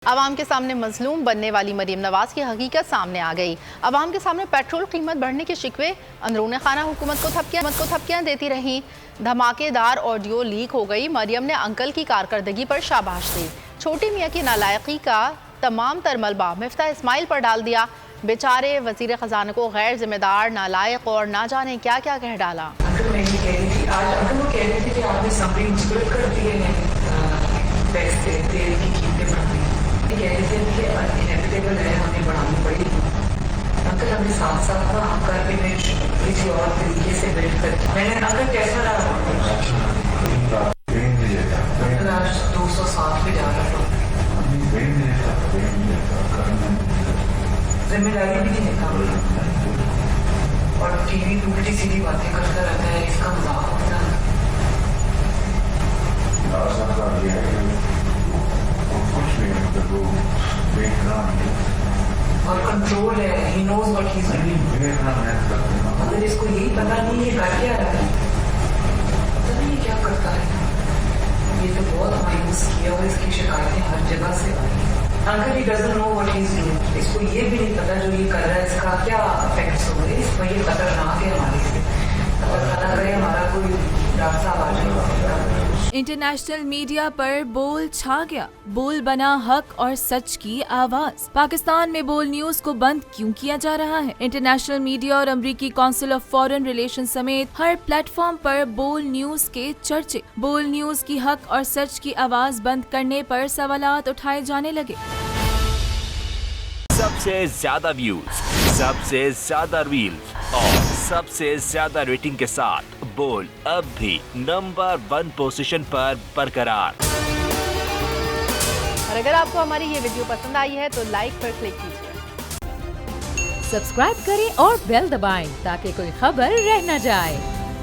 अवाम के सामने मजलूम बनने वाली मरीम नवाज की हकीकत सामने आ गई। अवाम के सामने पेट्रोल कीमत बढ़ने के शिकवे अंदरूनी खाना हुकूमत को थपकियां देती रहीं। धमाकेदार ऑडियो लीक हो गई। मरियम ने अंकल की कारकर्दगी पर शाबाश दी। छोटी मियाँ की नालायकी का तमाम तर मलबा मिफ्ता इस्माइल पर डाल दिया। बेचारे वजीर खजाना को गैर जिम्मेदार, नालायक और ना जाने क्या क्या कह डाला। इनेविटेबल है, हमें बढ़ानी पड़ेगी। अंकल हमें साथ साथ ना हम करके मैं किसी और तरीके से बिल्ड कर मैंने अंकल कैसा रहा 207 पे जा रहा था। जिम्मेदारी भी नहीं लेता और टीवी उल्टी सीधी बातें करता रहता है। इसका मजाक होता है। और कंट्रोल है, he knows what he's doing। अगर इसको यही पता नहीं है कर क्या रहा है, पता नहीं क्या करता है। ये तो बहुत मायूस किया और इसकी शिकायतें हर जगह से आ रही है। अगर he doesn't know what he's doing, इसको ये भी नहीं पता जो ये कर रहा है इसका क्या इफेक्ट्स होंगे। इसको ये खतरनाक है हमारे लिए। अगर खाना करे हमारा कोई रास्ता आ जाए। इंटरनेशनल मीडिया पर बोल छा गया। बोल बना हक और सच की आवाज। पाकिस्तान में बोल न्यूज को बंद क्यों किया जा रहा है? इंटरनेशनल मीडिया और अमेरिकी काउंसिल ऑफ फॉरेन रिलेशन समेत हर प्लेटफॉर्म पर बोल न्यूज के चर्चे। बोल न्यूज की हक और सच की आवाज बंद करने पर सवालात उठाए जाने लगे। सबसे ज्यादा व्यूज, सबसे ज्यादा रील्स और सबसे ज्यादा रेटिंग के साथ बोल अब भी नंबर 1 पोजीशन पर बरकरार। और अगर आपको हमारी ये वीडियो पसंद आई है तो लाइक पर क्लिक कीजिए। सब्सक्राइब करें और बेल दबाएं ताकि कोई खबर रह न जाए।